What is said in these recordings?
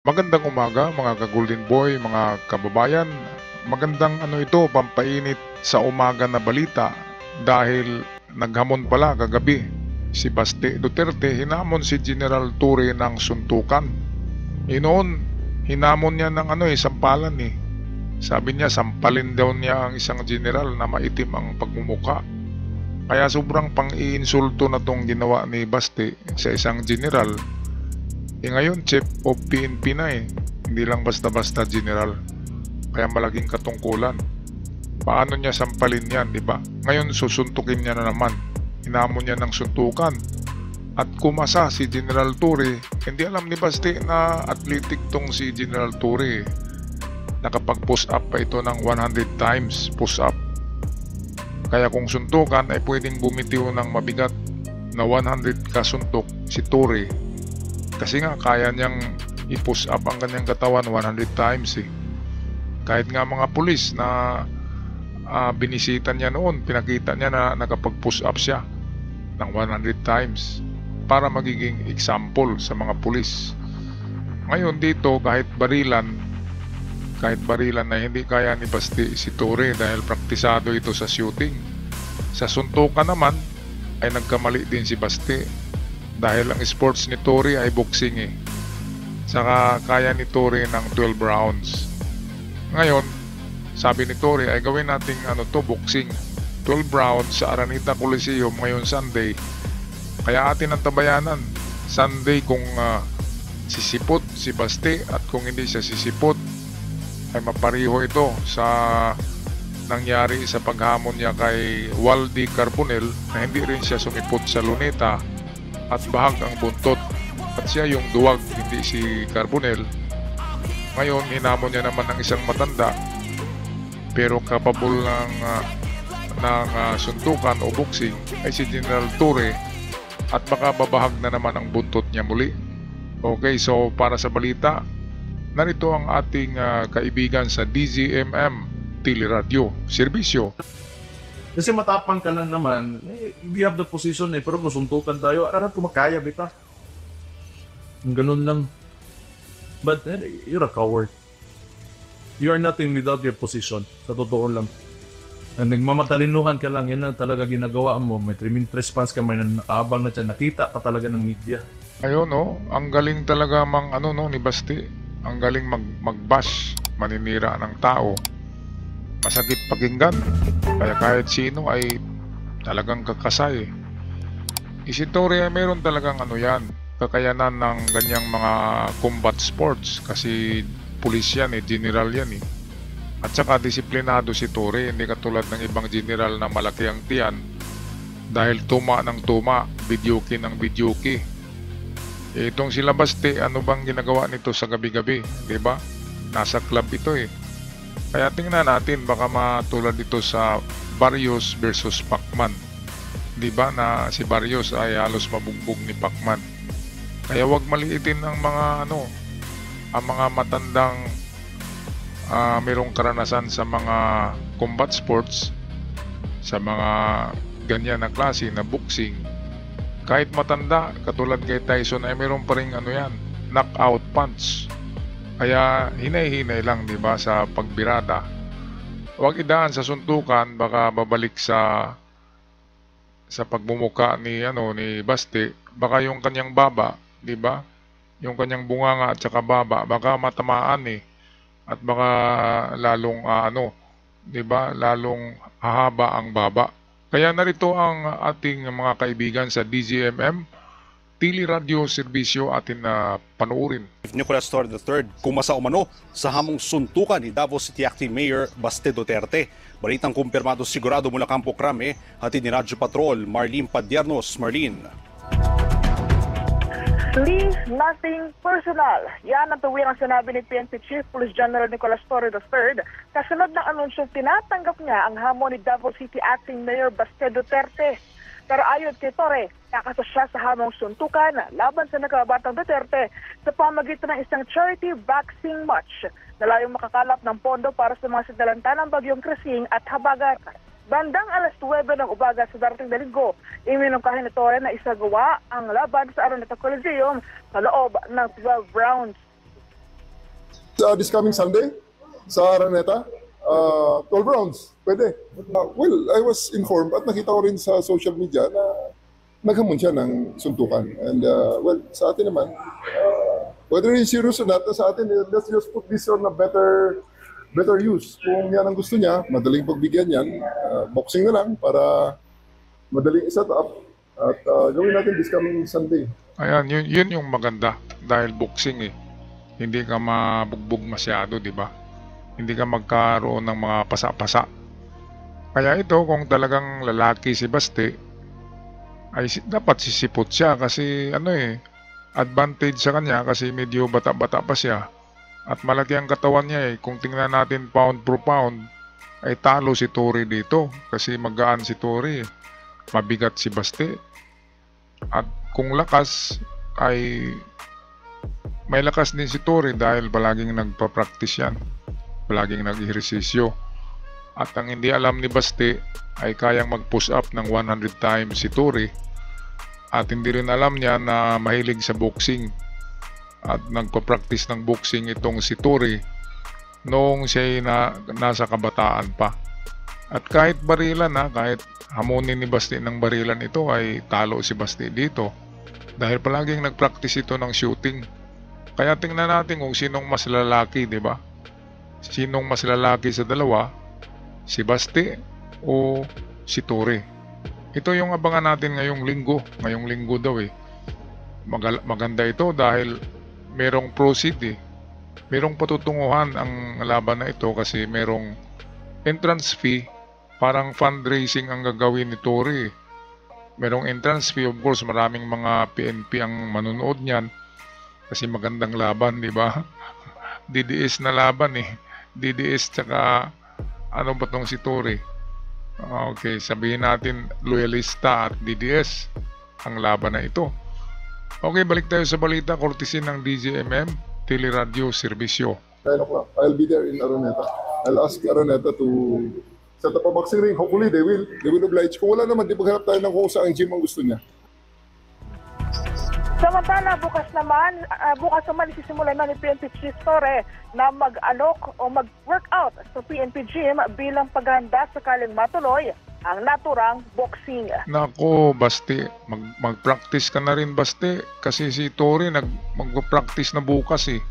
Magandang umaga mga ka-Golden Boy, mga kababayan. Magandang ito, pampainit sa umaga na balita dahil naghamon pala kagabi si Baste Duterte, hinamon si General Torre ng suntukan. Noon, hinamon niya ng sampalan eh. Sabi niya, sampalin daw niya ang isang general na maitim ang pagmumuka. Kaya sobrang pang-iinsulto na tong ginawa ni Baste sa isang general. Ngayon, Chief of PNP na eh. Hindi lang basta-basta general. Kaya malaking katungkulan. Paano niya sampalin yan, di ba? Ngayon, susuntukin niya na naman. Hinamon niya ng suntukan. At kumasa si General Torre. Hindi alam ni Baste na athletic tong si General Torre. Nakapag-push up pa ito ng 100 times push up. Kaya kung suntukan ay pwedeng bumitiw ng mabigat na 100 kasuntok si Torre. Kasi nga kaya niyang i-push up ang kanyang katawan 100 times eh. Kahit nga mga pulis na binisita niya noon, pinakita niya na nakapag-push up siya ng 100 times para magiging example sa mga pulis. Ngayon dito kahit barilan na hindi kaya ni Baste si Torre dahil praktisado ito sa shooting. Sa suntukan naman ay nagkamali din si Baste. Dahil ang sports ni Torre ay boxing eh. Saka kaya ni Torre ng 12 rounds. Ngayon, sabi ni Torre ay gawin nating boxing. 12 rounds sa Araneta Coliseum ngayon Sunday. Kaya atin ang tabayanan. Sunday kung sisipot si Baste at kung hindi siya sisipot ay mapariho ito sa nangyari sa paghamon niya kay Waldy Carbonell na hindi rin siya sumipot sa luneta at bahag ang buntot at siya yung duwag, hindi si Carbonell. Ngayon hinamon niya naman ng isang matanda pero kapabol ng suntukan o boxing ay si General Torre at baka babahag na naman ang buntot niya muli. Okay, so para sa balita, narito ang ating kaibigan sa DZMM Teleradio Serbisyo. Kasi matapang ka lang naman, we have the position pero kung suntukan tayo, arat ko makaya, bita. Ganun lang. But you're a coward. You are nothing without your position. Sa totoo lang. And nagmamatalinuhan ka lang, yan na talaga ginagawa mo. May trespass ka, may nakaabang na siya, nakita ka talaga ng media. Ayun ang galing talaga ni Baste. Ang galing mag-bash, maninira ng tao. Masakit pakinggan. Kaya kahit sino ay talagang kakasay. Si Torre ay meron talagang kakayanan ng ganyang mga combat sports kasi pulis yan general yan eh. At saka disiplinado si Torre, hindi katulad ng ibang general na malaki ang tiyan dahil tuma ng tuma, bidyuki ng bidyuki. Itong sila Baste, ano bang ginagawa nito sa gabi-gabi, diba? Nasa club ito eh. Kaya tingnan natin baka matulad dito sa Barrios versus Pacman. Diba na si Barrios ay halos mabugbog ni Pacman. Kaya wag maliitin ang mga ang mga matandang mayroong karanasan sa mga combat sports, sa mga ganyan na klase na boxing. Kahit matanda, katulad kay Tyson ay mayroong pa ring knockout punch. Kaya hinay-hinay lang diba sa pagbirada. Huwag idaan sa suntukan, baka babalik sa pagmumuka ni Baste. Baka yung kanyang baba, diba? Yung kanyang bunganga at saka baba, baka matamaan eh. At baka lalong diba? Lalong hahaba ang baba. Kaya narito ang ating mga kaibigan sa DZMM Teleradio Serbisyo atin na panuurin. Nicolas Torre III kumasa umano sa hamong suntukan ni Davao City Acting Mayor Baste Duterte. Balitang kumpirmado sigurado mula Campo Crame, hatid ni Radyo Patrol Marlene Padiernos. Marlene. Lee, nothing personal. Yan ang tuwirang sinabi ni PNP Chief Police General Nicolas Torre III kasunod ng anunsyong tinatanggap niya ang hamon ni Davao City Acting Mayor Baste Duterte. Pero ayon kay Torre, nakasa siya sa hamong suntukan laban sa nakabatang Duterte sa pamagitan ng isang charity boxing match na layong makakalap ng pondo para sa mga sinalanta ng bagyong Krising at Habagat. Bandang alas 9 ng umaga sa darating na linggo, iminungkahin ni Torre na isagawa ang laban sa Araneta Coliseum sa loob ng 12 rounds. This coming Sunday sa Araneta, 12 rounds, pwede. Well, I was informed at nakita ko rin sa social media na naghamon siya ng suntukan. And well, sa atin naman, whether he's serious or not, sa atin, let's just put this on a better use. Kung yan ang gusto niya, madaling pagbigyan yan, boxing na lang para madaling i-set up at gawin natin this coming Sunday. Ayan, yun yung maganda dahil boxing eh. Hindi ka mabugbog masyado, di ba? Hindi ka magkaroon ng mga pasa-pasa. Kaya ito, kung talagang lalaki si Basti, ay dapat sisipot siya kasi advantage sa kanya kasi medyo bata-bata pa siya. At malaki ang katawan niya eh. Kung tingnan natin pound per pound, ay talo si Tory dito kasi magaan si Tory. Mabigat si Basti. At kung lakas ay may lakas din si Tory dahil palaging nagpa-practice yan. Palaging nag-ehersisyo. At ang hindi alam ni Basti ay kayang mag-push up ng 100 times si Tory. At hindi rin alam niya na mahilig sa boxing. At nagpa-practice ng boxing itong si Tory noong siya nasa kabataan pa. At kahit barilan kahit hamunin ni Basti ng barilan ito ay talo si Basti dito. Dahil palaging nag-practice ito ng shooting. Kaya tingnan natin kung sinong mas lalaki, di ba? Sinong mas lalaki sa dalawa? Si Basti o si Tory? Ito yung abangan natin ngayong linggo. Ngayong linggo daw eh. Maganda ito dahil merong proceed eh. Merong patutunguhan ang laban na ito kasi merong entrance fee. Parang fundraising ang gagawin ni Tory. Merong entrance fee, of course, maraming mga PNP ang manunood niyan. Kasi magandang laban, di ba? DDS na laban eh. DDS tsaka ano ba tong si Tory? Okay, sabihin natin loyalista at DDS ang laban na ito. Okay, balik tayo sa balita. Kortesin ng DZMM, Teleradio Serbisyo. 9 o'clock. I'll be there in Araneta. I'll ask Araneta to set up a boxing ring. Hopefully, they will oblige. Kung wala naman, di maghanap tayo ng kung saan gym ang gusto niya. Samantala, bukas naman isisimulan na ni PNP Chief Torre na mag-alok o mag-workout sa PNP Gym bilang paghahanda sakaling matuloy ang naturang boxing. Nako, Basti, mag-practice ka na rin, Basti. Kasi si Tory mag-practice na bukas eh.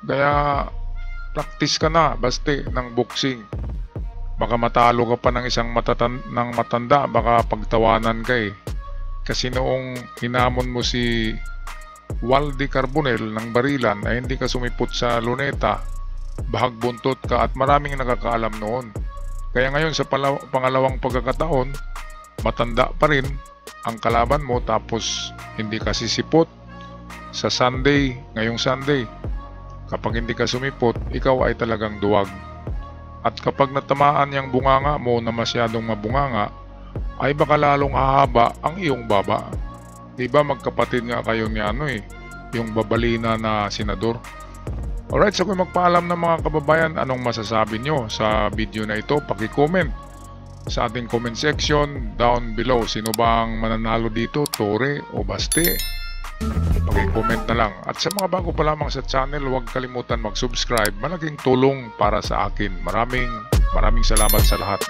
Kaya, practice ka na, Basti, ng boxing. Baka matalo ka pa ng isang matanda, baka pagtawanan ka eh. Kasi noong hinamon mo si Waldy Carbonell ng barilan ay hindi ka sumipot sa luneta, bahag buntot ka at maraming nakakaalam noon. Kaya ngayon sa pangalawang pagkakataon, matanda pa rin ang kalaban mo tapos hindi ka sisipot sa Sunday, ngayong Sunday. Kapag hindi ka sumipot, ikaw ay talagang duwag. At kapag natamaan yung bunganga mo na masyadong mabunganga, ay baka lalong hahaba ang iyong baba. Diba magkapatid nga kayo ni yung babalina na senador. Alright, so kung magpaalam ng mga kababayan, anong masasabi nyo sa video na ito? Paki-comment sa ating comment section down below. Sino bang mananalo dito? Tory o Basti? Paki-comment na lang. At sa mga bago pa lamang sa channel, huwag kalimutan mag-subscribe. Malaking tulong para sa akin. Maraming salamat sa lahat.